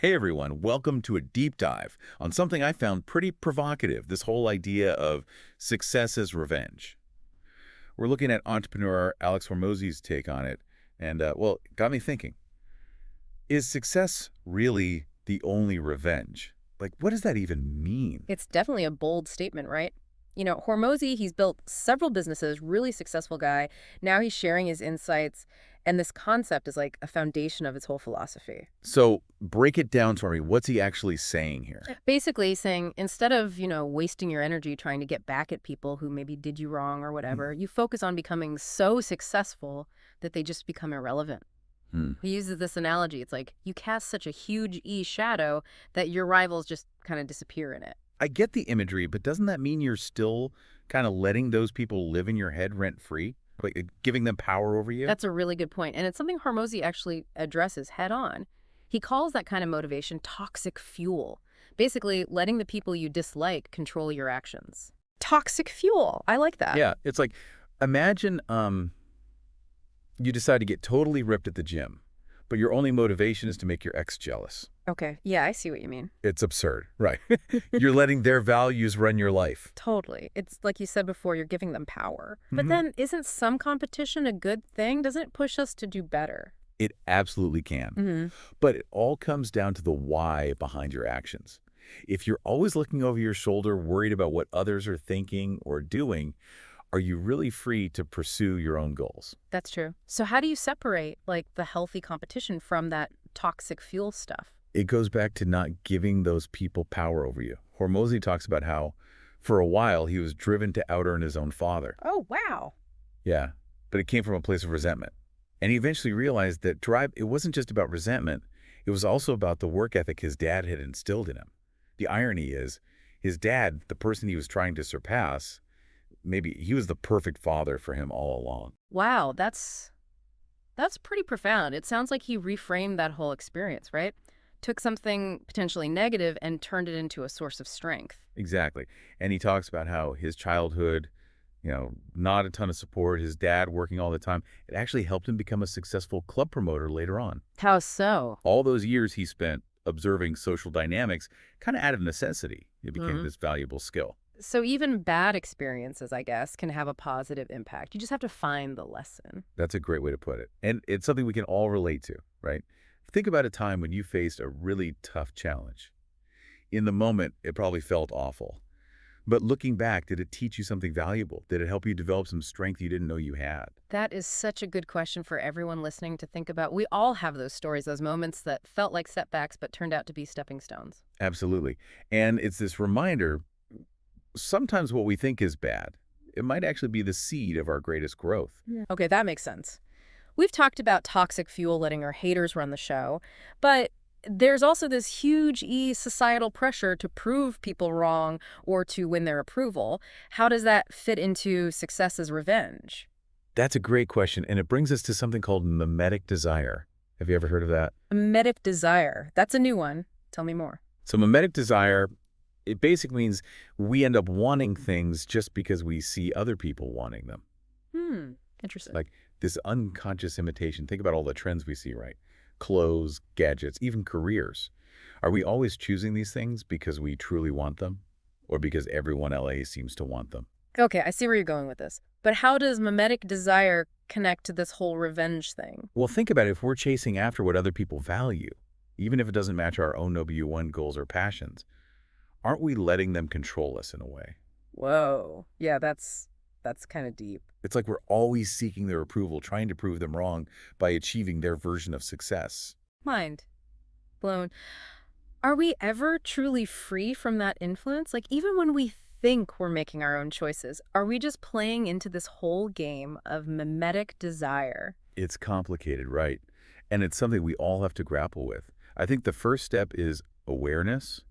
Hey everyone, welcome to a deep dive on something I found pretty provocative, this whole idea of success as revenge. We're looking at entrepreneur Alex Hormozi's take on it, and well, it got me thinking, is success really the only revenge? Like, what does that even mean? It's definitely a bold statement, right? Hormozi, he's built several businesses, really successful guy. Now he's sharing his insights, and this concept is like a foundation of his whole philosophy. So, break it down for me. What's he actually saying here? Basically saying instead of, wasting your energy trying to get back at people who maybe did you wrong or whatever, you focus on becoming so successful that they just become irrelevant. Hmm. He uses this analogy. It's like you cast such a huge shadow that your rivals just kind of disappear in it. I get the imagery, but doesn't that mean you're still kind of letting those people live in your head rent-free? Like, giving them power over you? That's a really good point. And it's something Hormozy actually addresses head on. He calls that kind of motivation toxic fuel, basically letting the people you dislike control your actions. Toxic fuel. I like that. Yeah, it's like, imagine you decide to get totally ripped at the gym, but your only motivation is to make your ex jealous. Okay. Yeah, I see what you mean. It's absurd, right? You're letting their values run your life. Totally. It's like you said before, you're giving them power. But Mhm. then isn't some competition a good thing? Doesn't it push us to do better? It absolutely can. Mm-hmm. But it all comes down to the why behind your actions. If you're always looking over your shoulder, worried about what others are thinking or doing, are you really free to pursue your own goals? That's true. So how do you separate like the healthy competition from that toxic fuel stuff? It goes back to not giving those people power over you. Hormozy talks about how, for a while, he was driven to out-earn his own father. Oh, wow. Yeah, but it came from a place of resentment. And he eventually realized that drive, it wasn't just about resentment. It was also about the work ethic his dad had instilled in him. The irony is, his dad, the person he was trying to surpass, maybe he was the perfect father for him all along. Wow, that's pretty profound. It sounds like he reframed that whole experience, right? Took something potentially negative and turned it into a source of strength. Exactly. And he talks about how his childhood, not a ton of support, his dad working all the time, it actually helped him become a successful club promoter later on. How so? All those years he spent observing social dynamics, kind of out of necessity, it became Mhm. this valuable skill. So even bad experiences, I guess, can have a positive impact. You just have to find the lesson. That's a great way to put it. And it's something we can all relate to, right? Think about a time when you faced a really tough challenge. In the moment, it probably felt awful. But looking back, did it teach you something valuable? Did it help you develop some strength you didn't know you had? That is such a good question for everyone listening to think about. We all have those stories, those moments that felt like setbacks but turned out to be stepping stones. Absolutely. And it's this reminder, sometimes what we think is bad, it might actually be the seed of our greatest growth. Yeah. Okay, that makes sense. We've talked about toxic fuel letting our haters run the show, but there's also this huge societal pressure to prove people wrong or to win their approval. How does that fit into success as revenge? That's a great question, and it brings us to something called mimetic desire. Have you ever heard of that? Mimetic desire. That's a new one. Tell me more. So mimetic desire, it basically means we end up wanting things just because we see other people wanting them. Interesting. Like this unconscious imitation. Think about all the trends we see, right? Clothes, gadgets, even careers. Are we always choosing these things because we truly want them or because everyone else seems to want them? Okay, I see where you're going with this. But how does mimetic desire connect to this whole revenge thing? Well, think about it. If we're chasing after what other people value, even if it doesn't match our own W1 goals or passions, aren't we letting them control us in a way? Whoa. Yeah, that's kind of deep. It's like we're always seeking their approval, trying to prove them wrong by achieving their version of success. Mind blown. Are we ever truly free from that influence? Like, even when we think we're making our own choices, are we just playing into this whole game of mimetic desire? It's complicated, right? And it's something we all have to grapple with. I think the first step is awareness,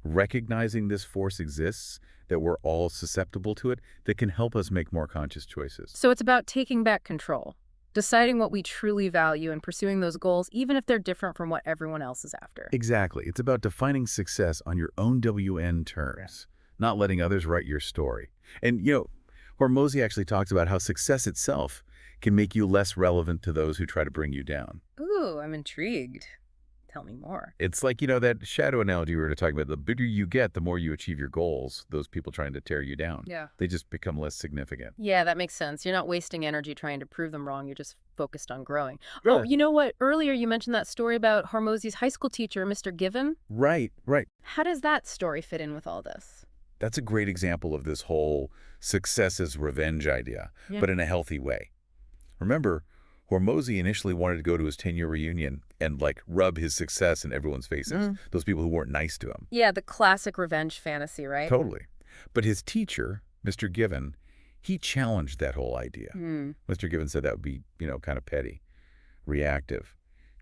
recognizing this force exists, that we're all susceptible to it, that can help us make more conscious choices. So it's about taking back control, deciding what we truly value and pursuing those goals, even if they're different from what everyone else is after. Exactly. It's about defining success on your own WN terms, not letting others write your story. And, Hormozy actually talks about how success itself can make you less relevant to those who try to bring you down. Ooh, I'm intrigued. Tell me more. It's like, that shadow analogy we were talking about. The bigger you get, the more you achieve your goals. Those people trying to tear you down, Yeah. they just become less significant. Yeah, that makes sense. You're not wasting energy trying to prove them wrong. You're just focused on growing. Oh, Yeah. you know what? Earlier you mentioned that story about Hormozi's high school teacher, Mr. Given. Right, right. How does that story fit in with all this? That's a great example of this whole success is revenge idea, Yeah. but in a healthy way. Remember, Hormozi initially wanted to go to his 10-year reunion and, rub his success in everyone's faces, those people who weren't nice to him. Yeah, the classic revenge fantasy, right? Totally. But his teacher, Mr. Given, he challenged that whole idea. Mr. Given said that would be, kind of petty, reactive.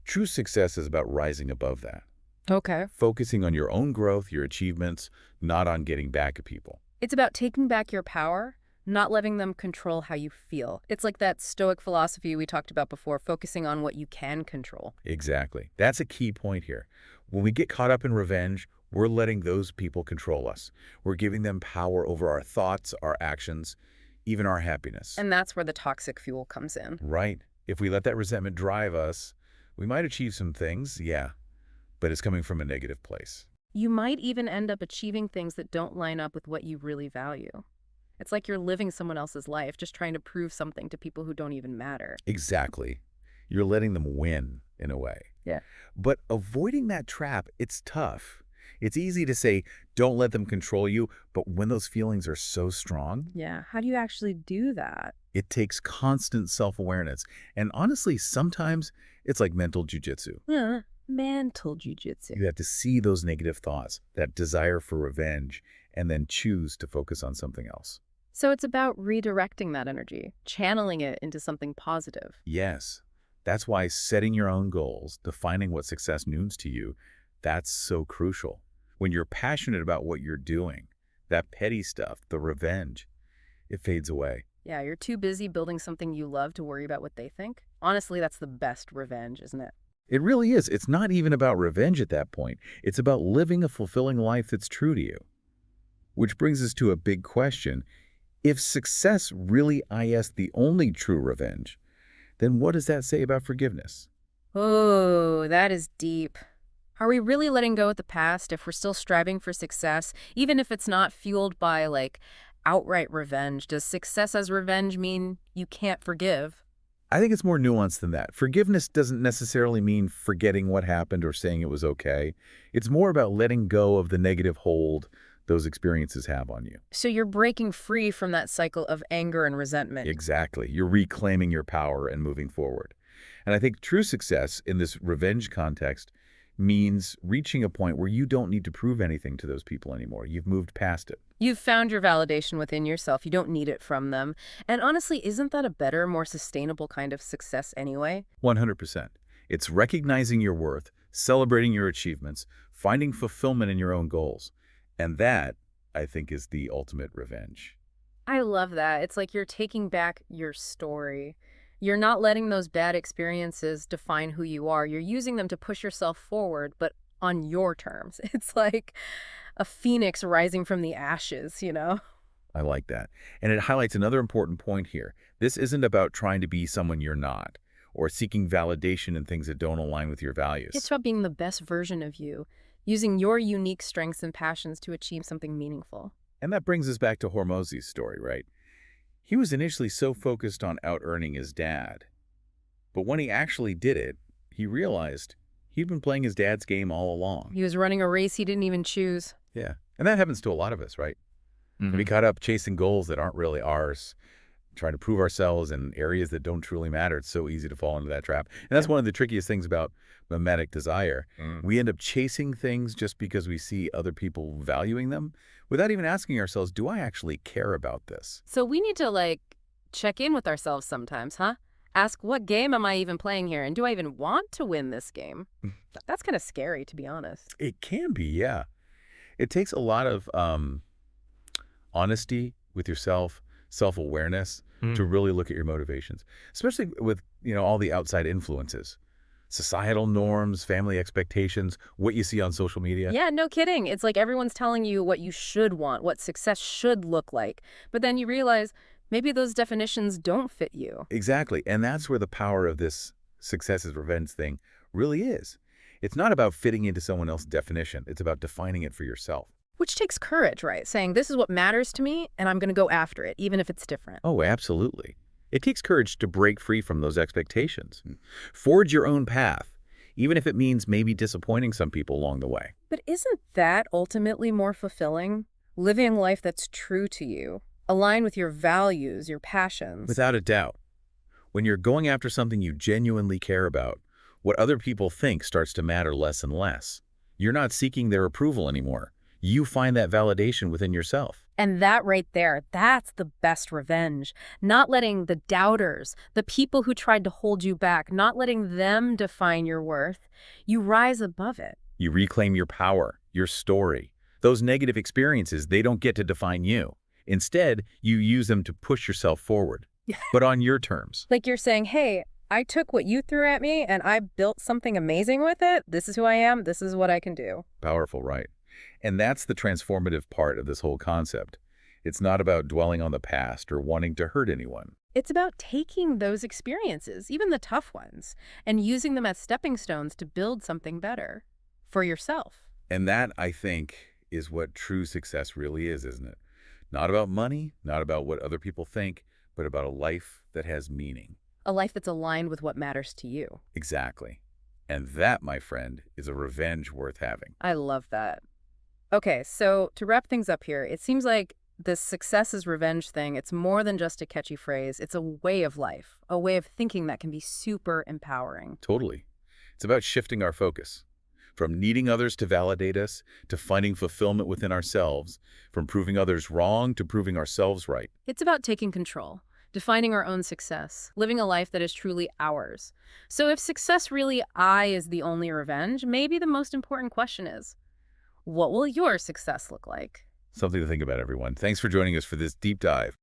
True success is about rising above that, Okay. focusing on your own growth, your achievements, not on getting back at people. It's about taking back your power, not letting them control how you feel. It's like that Stoic philosophy we talked about before, focusing on what you can control. Exactly. That's a key point here. When we get caught up in revenge, we're letting those people control us. We're giving them power over our thoughts, our actions, even our happiness. And that's where the toxic fuel comes in. Right. If we let that resentment drive us, we might achieve some things, yeah, but it's coming from a negative place. You might even end up achieving things that don't line up with what you really value. It's like you're living someone else's life, just trying to prove something to people who don't even matter. Exactly. You're letting them win, in a way. Yeah. But avoiding that trap, it's tough. It's easy to say, don't let them control you, but when those feelings are so strong, Yeah. How do you actually do that? it takes constant self-awareness. And honestly, sometimes it's like mental jujitsu. Mental jujitsu. You have to see those negative thoughts, that desire for revenge, and then choose to focus on something else. So it's about redirecting that energy, channeling it into something positive. Yes, that's why setting your own goals, defining what success means to you, that's so crucial. When you're passionate about what you're doing, that petty stuff, the revenge, it fades away. Yeah, you're too busy building something you love to worry about what they think. Honestly, that's the best revenge, isn't it? It really is. It's not even about revenge at that point. It's about living a fulfilling life that's true to you. Which brings us to a big question. If success really is the only true revenge, then what does that say about forgiveness? Oh, that is deep. Are we really letting go of the past if we're still striving for success, even if it's not fueled by, outright revenge? Does success as revenge mean you can't forgive? I think it's more nuanced than that. Forgiveness doesn't necessarily mean forgetting what happened or saying it was okay. It's more about letting go of the negative hold those experiences have on you. So you're breaking free from that cycle of anger and resentment. Exactly. You're reclaiming your power and moving forward. And I think true success in this revenge context means reaching a point where you don't need to prove anything to those people anymore. You've moved past it. You've found your validation within yourself. You don't need it from them. And honestly, isn't that a better, more sustainable kind of success anyway? 100%. It's recognizing your worth, celebrating your achievements, finding fulfillment in your own goals. And that, I think, is the ultimate revenge. I love that. It's like you're taking back your story. You're not letting those bad experiences define who you are. You're using them to push yourself forward, but on your terms. It's like a phoenix rising from the ashes, you know? I like that. And it highlights another important point here. This isn't about trying to be someone you're not or seeking validation in things that don't align with your values. It's about being the best version of you, using your unique strengths and passions to achieve something meaningful. And that brings us back to Hormozi's story, right? He was initially so focused on out-earning his dad. But when he actually did it, he realized he'd been playing his dad's game all along. He was running a race he didn't even choose. Yeah. And that happens to a lot of us, right? We caught up chasing goals that aren't really ours, trying to prove ourselves in areas that don't truly matter. It's so easy to fall into that trap. And that's one of the trickiest things about mimetic desire. We end up chasing things just because we see other people valuing them without even asking ourselves, do I actually care about this? So we need to, check in with ourselves sometimes, huh? Ask, what game am I even playing here? And do I even want to win this game? That's kind of scary, to be honest. It can be, yeah. It takes a lot of honesty with yourself, self-awareness to really look at your motivations, especially with, all the outside influences, societal norms, family expectations, what you see on social media. Yeah, no kidding. It's like everyone's telling you what you should want, what success should look like. But then you realize maybe those definitions don't fit you. Exactly. And that's where the power of this success is revenge thing really is. It's not about fitting into someone else's definition. It's about defining it for yourself. Which takes courage, right? Saying, this is what matters to me, and I'm going to go after it, even if it's different. Oh, absolutely. It takes courage to break free from those expectations. Forge your own path, even if it means maybe disappointing some people along the way. But isn't that ultimately more fulfilling? Living a life that's true to you, aligned with your values, your passions. Without a doubt. When you're going after something you genuinely care about, what other people think starts to matter less and less. You're not seeking their approval anymore. You find that validation within yourself. And that right there, that's the best revenge. Not letting the doubters, the people who tried to hold you back, not letting them define your worth. You rise above it. You reclaim your power, your story. Those negative experiences, they don't get to define you. Instead, you use them to push yourself forward, but on your terms. Like you're saying, hey, I took what you threw at me and I built something amazing with it. This is who I am. This is what I can do. Powerful, right? And that's the transformative part of this whole concept. It's not about dwelling on the past or wanting to hurt anyone. It's about taking those experiences, even the tough ones, and using them as stepping stones to build something better for yourself. And that, I think, is what true success really is, isn't it? Not about money, not about what other people think, but about a life that has meaning. A life that's aligned with what matters to you. Exactly. And that, my friend, is a revenge worth having. I love that. Okay, so to wrap things up here, it seems like this success is revenge thing, it's more than just a catchy phrase. It's a way of life, a way of thinking that can be super empowering. Totally. It's about shifting our focus. From needing others to validate us, to finding fulfillment within ourselves, from proving others wrong to proving ourselves right. It's about taking control, defining our own success, living a life that is truly ours. So if success really is the only revenge, maybe the most important question is, what will your success look like? Something to think about, everyone. Thanks for joining us for this deep dive.